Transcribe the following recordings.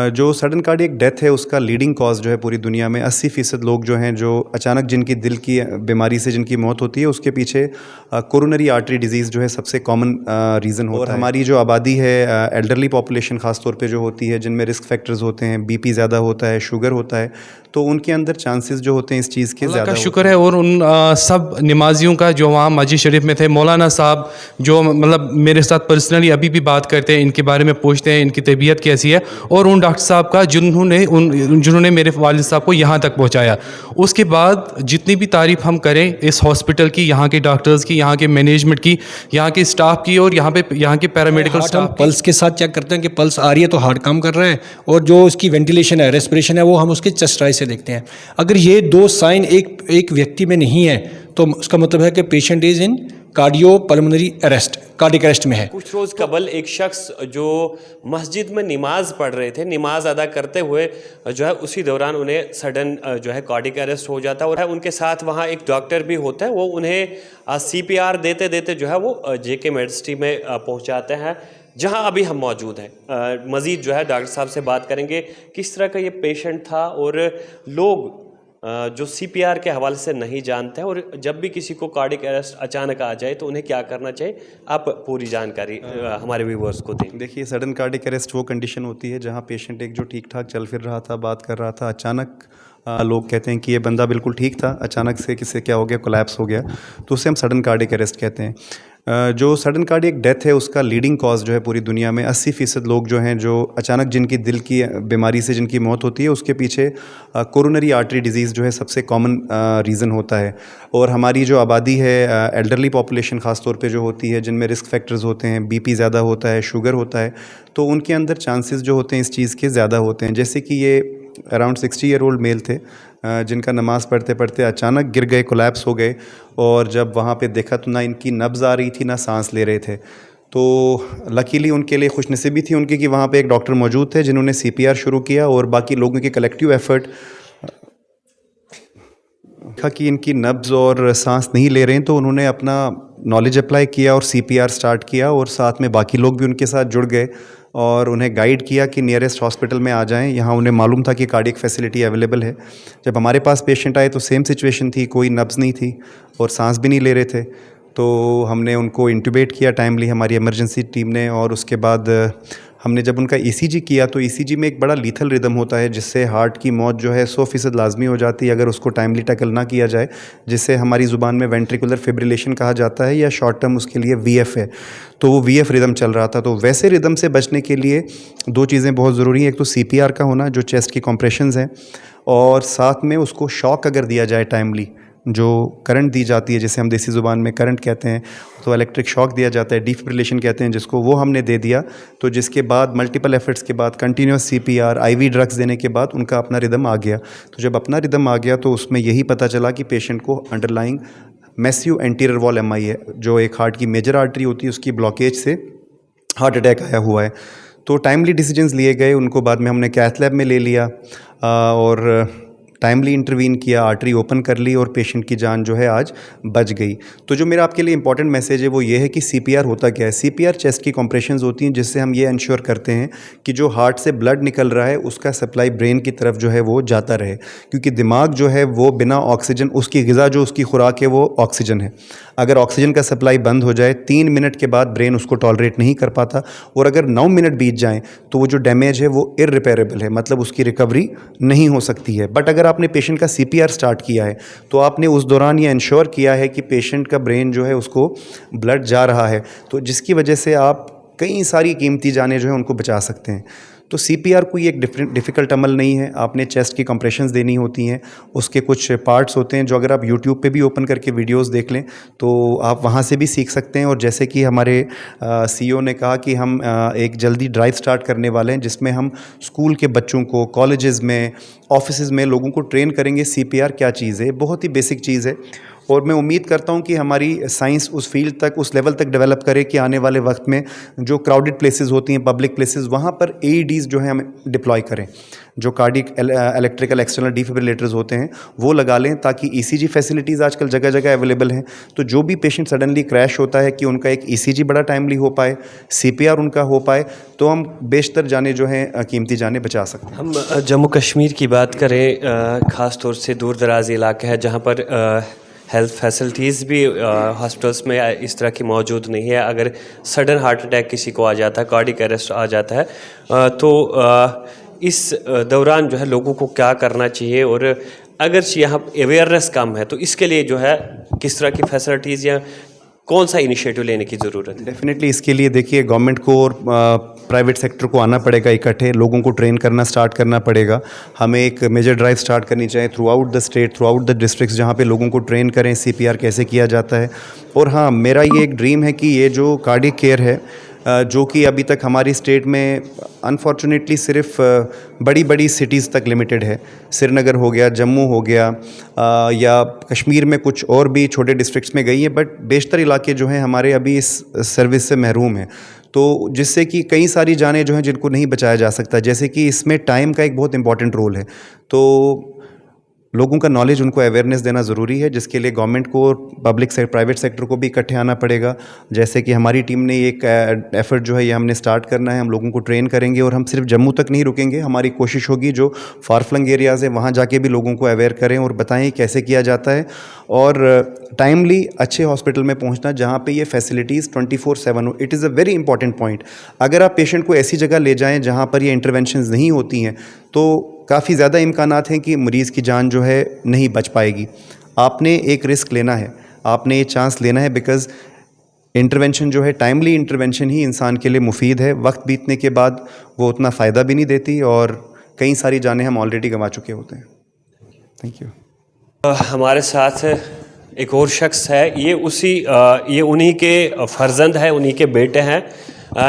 जो sudden cardiac death है उसका लीडिंग कॉज जो है पूरी दुनिया में 80% लोग जो हैं जो अचानक जिनकी दिल की बीमारी से जिनकी मौत होती है उसके पीछे कोरोनरी आर्टरी डिजीज़ जो है सबसे कॉमन रीज़न होता है। और हमारी जो आबादी है एल्डरली पॉपुलेशन ख़ास तौर पे जो होती है जिनमें रिस्क फैक्टर्स होते हैं, बीपी ज़्यादा होता है, शुगर होता है, तो उनके अंदर चांसेस जो होते हैं इस चीज़ के अल्लाह ज़्यादा का शुक्र है। और उन सब नमाजियों का जो वहाँ मस्जिद शरीफ में थे, मौलाना साहब जो मतलब मेरे साथ पर्सनली अभी भी बात करते हैं, इनके बारे में पूछते हैं इनकी तबीयत कैसी है, और उन डॉक्टर साहब का जिन्होंने मेरे वालिद साहब को यहाँ तक पहुँचाया। उसके बाद जितनी भी तारीफ़ हम करें इस हॉस्पिटल की, यहाँ के डॉक्टर्स की, यहाँ के मैनेजमेंट की, यहाँ के स्टाफ की, और यहाँ के पैरामेडिकल स्टाफ, पल्स के साथ चेक करते हैं कि पल्स आ रही है तो हार्ट काम कर रहा है, और जो उसकी वेंटिलेशन है, रेस्पिरेशन है, वो हम उसके चेस्ट ड्राई से देखते हैं। अगर ये दो साइन एक व्यक्ति में नहीं है तो उसका मतलब है कि patient is in cardio pulmonary arrest, cardiac arrest में है। कुछ रोज़ कबल एक शख्स जो मस्जिद में नमाज पढ़ रहे थे, नमाज अदा करते हुए जो है उसी दौरान उन्हें सडन जो है कार्डियक अरेस्ट हो जाता है, और उनके साथ वहाँ एक डॉक्टर भी होता है, वो उन्हें CPR देते देते जो है वो JK मेडिसिटी में पहुँचाते हैं, जहाँ अभी हम मौजूद हैं। मज़ीद जो है डॉक्टर साहब से बात करेंगे किस तरह का ये पेशेंट था, और लोग जो CPR के हवाले से नहीं जानते हैं, और जब भी किसी को कार्डियक अरेस्ट अचानक आ जाए तो उन्हें क्या करना चाहिए, आप पूरी जानकारी हमारे व्यूअर्स को दें। देखिए, सडन कार्डियक अरेस्ट वो कंडीशन होती है जहाँ पेशेंट एक जो ठीक ठाक चल फिर रहा था, बात कर रहा था, अचानक लोग कहते हैं कि ये बंदा बिल्कुल ठीक था, अचानक से किससे क्या हो गया, कोलैप्स हो गया, तो उसे हम सडन कार्डियक अरेस्ट कहते हैं। जो सडन कार्डियक डेथ है उसका लीडिंग कॉज जो है पूरी दुनिया में 80% लोग जो हैं जो अचानक जिनकी दिल की बीमारी से जिनकी मौत होती है उसके पीछे कोरोनरी आर्टरी डिजीज़ जो है सबसे कॉमन रीज़न होता है। और हमारी जो आबादी है एल्डरली पॉपुलेशन ख़ास तौर पे जो होती है जिनमें रिस्क फैक्टर्स होते हैं, बीपी ज़्यादा होता है, शुगर होता है, तो उनके अंदर चांसेस जो होते हैं इस चीज़ के ज़्यादा होते हैं। जैसे कि ये अराउंड 60 ईयर ओल्ड मेल थे जिनका नमाज़ पढ़ते पढ़ते अचानक गिर गए, कोलैप्स हो गए, और जब वहाँ पे देखा तो ना इनकी नब्ज़ आ रही थी ना सांस ले रहे थे। तो लकीली उनके लिए खुशनसीबी थी उनकी कि वहाँ पे एक डॉक्टर मौजूद थे जिन्होंने CPR शुरू किया, और बाकी लोगों के कलेक्टिव एफर्ट देखा कि इनकी नब्ज़ और सांस नहीं ले रहे हैं, तो उन्होंने अपना नॉलेज अप्लाई किया और CPR स्टार्ट किया, और साथ में बाकी लोग भी उनके साथ जुड़ गए और उन्हें गाइड किया कि नियरेस्ट हॉस्पिटल में आ जाएं। यहाँ उन्हें मालूम था कि कार्डियक फैसिलिटी अवेलेबल है। जब हमारे पास पेशेंट आए तो सेम सिचुएशन थी, कोई नब्ज़ नहीं थी और सांस भी नहीं ले रहे थे, तो हमने उनको इंट्यूबेट किया टाइमली हमारी इमरजेंसी टीम ने। और उसके बाद हमने जब उनका ECG किया तो ECG में एक बड़ा लीथल रिदम होता है जिससे हार्ट की मौत जो है 100% लाजमी हो जाती है अगर उसको टाइमली टैकल ना किया जाए, जिसे हमारी ज़ुबान में वेंट्रिकुलर फिब्रिलेशन कहा जाता है, या शॉर्ट टर्म उसके लिए VF है। तो वो VF रिदम चल रहा था। तो वैसे रिदम से बचने के लिए दो चीज़ें बहुत ज़रूरी हैं, एक तो CPR का होना जो चेस्ट की कॉम्प्रेशंस हैं, और साथ में उसको शॉक अगर दिया जाए टाइमली, जो करंट दी जाती है जिसे हम देसी ज़ुबान में करंट कहते हैं, तो इलेक्ट्रिक शॉक दिया जाता है, डिफिब्रिलेशन कहते हैं जिसको, वो हमने दे दिया। तो जिसके बाद मल्टीपल एफर्ट्स के बाद कंटिन्यूस CPR IV ड्रग्स देने के बाद उनका अपना रिदम आ गया। तो जब अपना रिदम आ गया तो उसमें यही पता चला कि पेशेंट को underlying massive anterior wall MI है, जो एक हार्ट की मेजर आर्टरी होती है उसकी ब्लॉकेज से हार्ट अटैक आया हुआ है। तो टाइमली डिसीजंस लिए गए, उनको बाद में हमने कैथ लैब में ले लिया और टाइमली इंटरवीन किया, आर्टरी ओपन कर ली और पेशेंट की जान जो है आज बच गई। तो जो मेरा आपके लिए इंपॉर्टेंट मैसेज है वो ये है कि CPR होता क्या है। CPR चेस्ट की कॉम्प्रेशंस होती हैं जिससे हम ये इंश्योर करते हैं कि जो हार्ट से ब्लड निकल रहा है उसका सप्लाई ब्रेन की तरफ जो है वो जाता रहे, क्योंकि दिमाग जो है वो बिना ऑक्सीजन, उसकी ग़िज़ा जो उसकी खुराक है वो ऑक्सीजन है। अगर ऑक्सीजन का सप्लाई बंद हो जाए 3 मिनट के बाद ब्रेन उसको टॉलरेट नहीं कर पाता, और अगर 9 मिनट बीत जाएँ तो वो जो डैमेज है वो इररिपेरेबल है, मतलब उसकी रिकवरी नहीं हो सकती है। बट अगर आपने पेशेंट का CPR स्टार्ट किया है तो आपने उस दौरान ये इंश्योर किया है कि पेशेंट का ब्रेन जो है उसको ब्लड जा रहा है, तो जिसकी वजह से आप कई सारी कीमती जानें जो है उनको बचा सकते हैं। तो CPR कोई एक डिफ़िकल्ट अमल नहीं है। आपने चेस्ट की कंप्रेशंस देनी होती हैं, उसके कुछ पार्ट्स होते हैं जो अगर आप YouTube पे भी ओपन करके वीडियोस देख लें तो आप वहाँ से भी सीख सकते हैं। और जैसे कि हमारे CEO ने कहा कि हम एक जल्दी ड्राइव स्टार्ट करने वाले हैं जिसमें हम स्कूल के बच्चों को, कॉलेजेस में, ऑफिसेज़ में लोगों को ट्रेन करेंगे CPR क्या चीज़ है। बहुत ही बेसिक चीज़ है और मैं उम्मीद करता हूँ कि हमारी साइंस उस फील्ड तक, उस लेवल तक डेवलप करे कि आने वाले वक्त में जो क्राउडेड प्लेसेस होती हैं, पब्लिक प्लेसेस, वहाँ पर AEDs जो है हम डिप्लॉय करें, जो कार्डिक इलेक्ट्रिकल एक्सटर्नल डिफिब्रिलेटर्स होते हैं वो लगा लें, ताकि ECG फैसिलिटीज़ आजकल जगह जगह अवेलेबल हैं। तो जो भी पेशेंट सडनली क्रैश होता है कि उनका एक ECG बड़ा टाइमली हो पाए, CPR उनका हो पाए, तो हम बेशतर जाने जो हैं कीमती जाने बचा सकते हैं। हम जम्मू कश्मीर की बात करें, ख़ास तौर से दूर दराज इलाके हैं जहाँ पर हेल्थ फैसिलिटीज़ भी हॉस्पिटल्स में इस तरह की मौजूद नहीं है। अगर सडन हार्ट अटैक किसी को आ जाता है, कार्डिक अरेस्ट आ जाता है, तो इस दौरान जो है लोगों को क्या करना चाहिए, और अगर यहाँ अवेयरनेस कम है तो इसके लिए जो है किस तरह की फैसिलिटीज़ या कौन सा इनिशिएटिव लेने की ज़रूरत है? डेफिनेटली इसके लिए देखिए गवर्नमेंट को और प्राइवेट सेक्टर को आना पड़ेगा इकट्ठे, लोगों को ट्रेन करना स्टार्ट करना पड़ेगा। हमें एक मेजर ड्राइव स्टार्ट करनी चाहिए through out the state, through out the districts, जहाँ पे लोगों को ट्रेन करें CPR कैसे किया जाता है। और हाँ, मेरा ये एक ड्रीम है कि ये जो कार्डिक केयर है, जो कि अभी तक हमारी स्टेट में अनफॉर्चुनेटली सिर्फ बड़ी बड़ी सिटीज़ तक लिमिटेड है, श्रीनगर हो गया, जम्मू हो गया, या कश्मीर में कुछ और भी छोटे डिस्ट्रिक्ट्स में गई है, बट बेशतर इलाके जो हैं हमारे अभी इस सर्विस से महरूम हैं। तो जिससे कि कई सारी जानें जो हैं जिनको नहीं बचाया जा सकता, जैसे कि इसमें टाइम का एक बहुत इंपॉर्टेंट रोल है। तो लोगों का नॉलेज, उनको अवेयरनेस देना ज़रूरी है, जिसके लिए गवर्नमेंट को और पब्लिक से प्राइवेट सेक्टर को भी इकट्ठे आना पड़ेगा। जैसे कि हमारी टीम ने एक एफ़र्ट जो है ये हमने स्टार्ट करना है, हम लोगों को ट्रेन करेंगे और हम सिर्फ जम्मू तक नहीं रुकेंगे। हमारी कोशिश होगी जो फार फ्लंग एरियाज़ हैं वहाँ जाके भी लोगों को अवेयर करें और बताएं कैसे किया जाता है, और टाइमली अच्छे हॉस्पिटल में पहुँचना जहाँ पे ये फैसिलिटीज़ 24/7 हो। It is a very important point. अगर आप पेशेंट को ऐसी जगह ले जाएँ जहाँ पर ये इंटरवेंशंस नहीं होती हैं, तो काफ़ी ज़्यादा इम्कानात हैं कि मरीज़ की जान जो है नहीं बच पाएगी। आपने एक रिस्क लेना है, आपने ये चांस लेना है, बिकॉज़ इंटरवेंशन जो है, टाइमली इंटरवेंशन ही इंसान के लिए मुफीद है। वक्त बीतने के बाद वो उतना फ़ायदा भी नहीं देती, और कई सारी जानें हम ऑलरेडी गंवा चुके होते हैं। Thank you. हमारे साथ एक और शख्स है, ये उन्हीं के फर्जंद है, उन्हीं के बेटे हैं,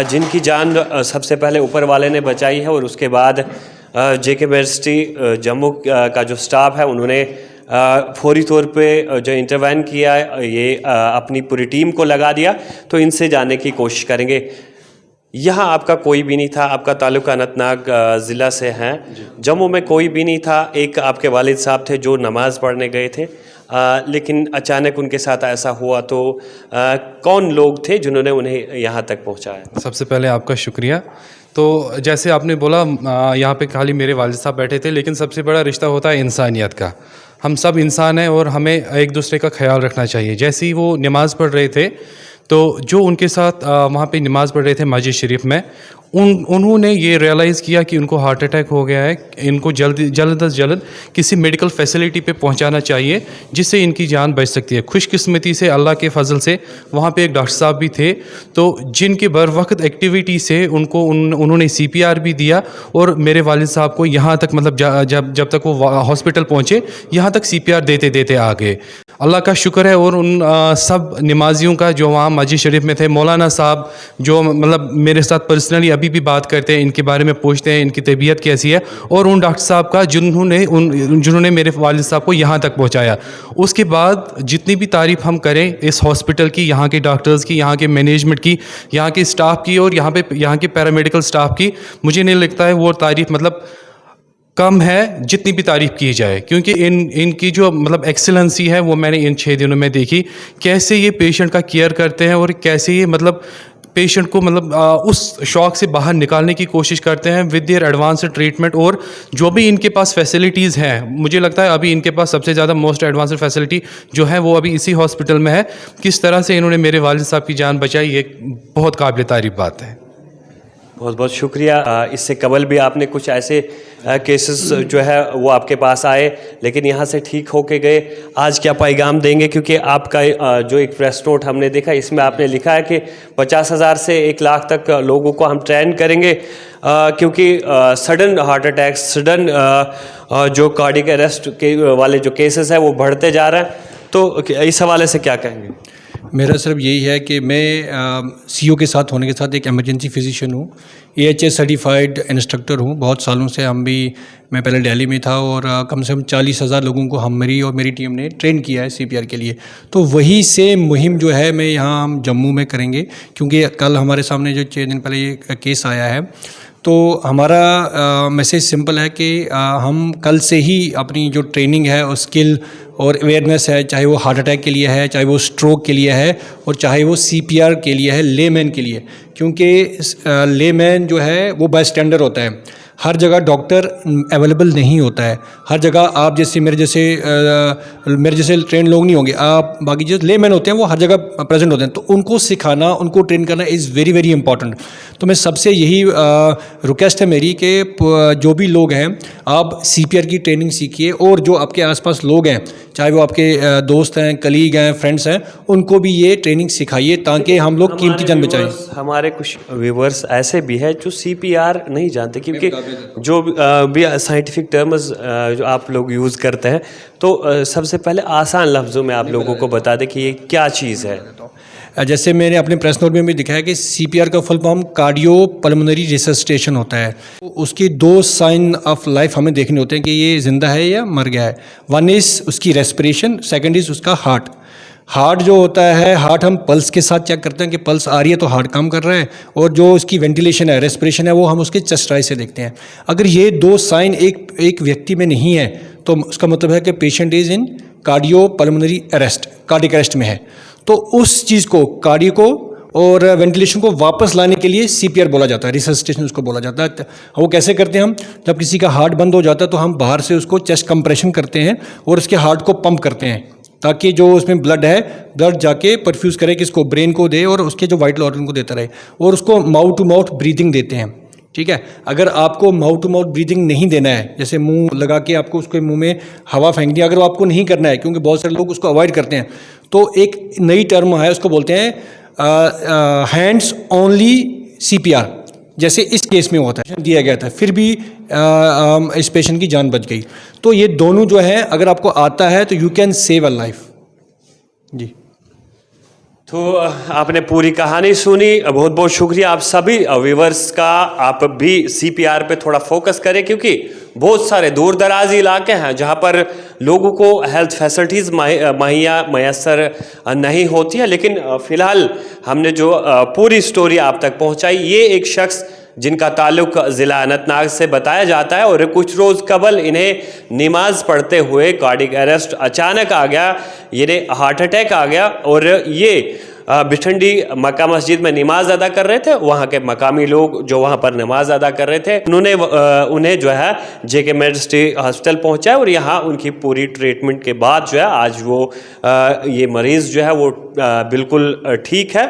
जिनकी जान सबसे पहले ऊपर वाले ने बचाई है, और उसके बाद JK यूनिवर्सिटी जम्मू का जो स्टाफ है उन्होंने फौरी तौर पे जो इंटरवेन किया, ये अपनी पूरी टीम को लगा दिया। तो इनसे जानने की कोशिश करेंगे। यहाँ आपका कोई भी नहीं था, आपका ताल्लुक अनंतनाग ज़िला से हैं, जम्मू में कोई भी नहीं था। एक आपके वालिद साहब थे जो नमाज़ पढ़ने गए थे, लेकिन अचानक उनके साथ ऐसा हुआ। तो कौन लोग थे जिन्होंने उन्हें यहाँ तक पहुँचाया? सबसे पहले आपका शुक्रिया। तो जैसे आपने बोला, यहाँ पे खाली मेरे वालिद साहब बैठे थे, लेकिन सबसे बड़ा रिश्ता होता है इंसानियत का। हम सब इंसान हैं और हमें एक दूसरे का ख्याल रखना चाहिए। जैसे ही वो नमाज़ पढ़ रहे थे, तो जो उनके साथ वहाँ पे नमाज़ पढ़ रहे थे मस्जिद शरीफ में, उन्होंने ये रियलाइज़ किया कि उनको हार्ट अटैक हो गया है, इनको जल्द अज जल्द किसी मेडिकल फैसिलिटी पे पहुंचाना चाहिए जिससे इनकी जान बच सकती है। खुशकिस्मती से अल्लाह के फजल से वहाँ पे एक डॉक्टर साहब भी थे, तो जिनके बर वक्त एक्टिविटी से उन्होंने CPR भी दिया, और मेरे वालिद साहब को यहाँ तक मतलब जब तक वो हॉस्पिटल पहुँचे, यहाँ तक CPR देते देते आ गए। अल्लाह का शुक्र है। और उन सब नमाजियों का जो वहाँ मस्जिद शरीफ में थे, मौलाना साहब जो मतलब मेरे साथ पर्सनली अभी भी बात करते हैं, इनके बारे में पूछते हैं इनकी तबीयत कैसी है, और उन डॉक्टर साहब का जिन्होंने मेरे वालिद साहब को यहाँ तक पहुँचाया। उसके बाद जितनी भी तारीफ़ हम करें इस हॉस्पिटल की, यहाँ के डॉक्टर्स की, यहाँ के मैनेजमेंट की, यहाँ के स्टाफ की, और यहाँ के पैरामेडिकल स्टाफ की, मुझे नहीं लगता है वो तारीफ़ मतलब कम है जितनी भी तारीफ़ की जाए, क्योंकि इनकी जो मतलब एक्सीलेंसी है वो मैंने इन 6 दिनों में देखी। कैसे ये पेशेंट का केयर करते हैं, और कैसे ये मतलब पेशेंट को मतलब उस शॉक से बाहर निकालने की कोशिश करते हैं विद देयर एडवांस्ड ट्रीटमेंट। और जो भी इनके पास फैसिलिटीज़ हैं, मुझे लगता है अभी इनके पास सबसे ज़्यादा मोस्ट एडवांस्ड फैसिलिटी जो है वो अभी इसी हॉस्पिटल में है। किस तरह से इन्होंने मेरे वालिद साहब की जान बचाई, ये बहुत काबिल तारीफ़ बात है। बहुत बहुत शुक्रिया। इससे कबल भी आपने कुछ ऐसे केसेस जो है वो आपके पास आए, लेकिन यहाँ से ठीक होके गए। आज क्या पैगाम देंगे, क्योंकि आपका जो एक प्रेस नोट हमने देखा, इसमें आपने लिखा है कि 50,000 से 1 लाख तक लोगों को हम ट्रेन करेंगे, क्योंकि सडन हार्ट अटैक, सडन जो कार्डिक अरेस्ट के वाले जो केसेस हैं वो बढ़ते जा रहे हैं। तो इस हवाले से क्या कहेंगे? मेरा सिर्फ यही है कि मैं सीओ के साथ होने के साथ एक इमरजेंसी फिजिशियन हूँ, AHA सर्टिफाइड इंस्ट्रक्टर हूँ। बहुत सालों से मैं पहले दिल्ली में था और कम से कम 40,000 लोगों को मेरी और मेरी टीम ने ट्रेन किया है CPR के लिए। तो वही से मुहिम जो है मैं यहाँ हम जम्मू में करेंगे, क्योंकि कल हमारे सामने जो 6 दिन पहले ये केस आया है। तो हमारा मैसेज सिंपल है कि हम कल से ही अपनी जो ट्रेनिंग है और स्किल और अवेयरनेस है, चाहे वो हार्ट अटैक के लिए है, चाहे वो स्ट्रोक के लिए है और चाहे वो CPR के लिए है, लेमैन के लिए। क्योंकि लेमैन जो है वो बाय स्टैंडर्ड होता है, हर जगह डॉक्टर अवेलेबल नहीं होता है। हर जगह आप जैसे मेरे जैसे ट्रेन लोग नहीं होंगे, आप बाकी जो लेमैन होते हैं वो हर जगह प्रेजेंट होते हैं। तो उनको सिखाना, उनको ट्रेन करना इज़ वेरी वेरी इंपॉर्टेंट। तो मैं सबसे यही रिक्वेस्ट है मेरी कि जो भी लोग हैं आप CPR की ट्रेनिंग सीखिए, और जो आपके आसपास लोग हैं, चाहे वो आपके दोस्त हैं, कलीग हैं, फ्रेंड्स हैं, उनको भी ये ट्रेनिंग सिखाइए ताकि हम लोग कीमती जान बचाएं। हमारे कुछ व्यूवर्स ऐसे भी हैं जो CPR नहीं जानते, क्योंकि जो भी साइंटिफिक टर्म्स जो आप लोग यूज़ करते हैं, तो सबसे पहले आसान लफ्ज़ों में आप लोगों को बता दें कि ये क्या चीज़ है। जैसे मैंने अपने प्रेस नोट में भी दिखाया कि CPR का full form cardio pulmonary resuscitation होता है। उसकी 2 साइन ऑफ लाइफ हमें देखने होते हैं कि ये ज़िंदा है या मर गया है। वन इज़ उसकी रेस्पिरेशन, सेकंड इज़ उसका हार्ट जो होता है, हार्ट हम पल्स के साथ चेक करते हैं कि पल्स आ रही है तो हार्ट काम कर रहा है, और जो उसकी वेंटिलेशन है, रेस्पिरेशन है, वो हम उसके चेस्ट ड्राई से देखते हैं। अगर ये 2 साइन एक व्यक्ति में नहीं है तो उसका मतलब है कि patient is in cardio pulmonary arrest, cardiac arrest में है। तो उस चीज़ को, कार्डियो को और वेंटिलेशन को वापस लाने के लिए CPR बोला जाता है, रिससिटेशन उसको बोला जाता है। वो कैसे करते हैं हम? जब किसी का हार्ट बंद हो जाता है तो हम बाहर से उसको चेस्ट कंप्रेशन करते हैं और उसके हार्ट को पंप करते हैं, ताकि जो उसमें ब्लड है, ब्लड जाके परफ्यूज़ करे, किसको, ब्रेन को दे और उसके जो वाइटल ऑर्गन को देता रहे, और उसको माउथ टू माउथ ब्रीदिंग देते हैं। ठीक है। अगर आपको माउथ टू माउथ ब्रीदिंग नहीं देना है, जैसे मुंह लगा के आपको उसके मुंह में हवा फेंकनी है, अगर वो आपको नहीं करना है, क्योंकि बहुत सारे लोग उसको अवॉइड करते हैं, तो एक नई टर्म है, उसको बोलते हैं हैंड्स ओनली CPR। जैसे इस केस में होता है, दिया गया था, फिर भी इस पेशेंट की जान बच गई। तो ये दोनों जो है, अगर आपको आता है तो you can save a life. जी, तो आपने पूरी कहानी सुनी, बहुत बहुत शुक्रिया आप सभी व्यूवर्स का। आप भी CPR पे थोड़ा फोकस करें, क्योंकि बहुत सारे दूर दराज इलाके हैं जहां पर लोगों को हेल्थ फैसिलिटीज़ मैसर नहीं होती है। लेकिन फ़िलहाल हमने जो पूरी स्टोरी आप तक पहुंचाई, ये एक शख्स जिनका ताल्लुक ज़िला अनंतनाग से बताया जाता है, और कुछ रोज़ कबल इन्हें नमाज पढ़ते हुए कार्डियक अरेस्ट अचानक आ गया, इन्हें हार्ट अटैक आ गया, और ये भिठंडी मक्का मस्जिद में नमाज अदा कर रहे थे। वहाँ के मकामी लोग जो वहाँ पर नमाज अदा कर रहे थे, उन्होंने उन्हें जो है JK मेडिसिटी हॉस्पिटल पहुँचाया, और यहाँ उनकी पूरी ट्रीटमेंट के बाद जो है आज वो ये मरीज़ जो है वो बिल्कुल ठीक है।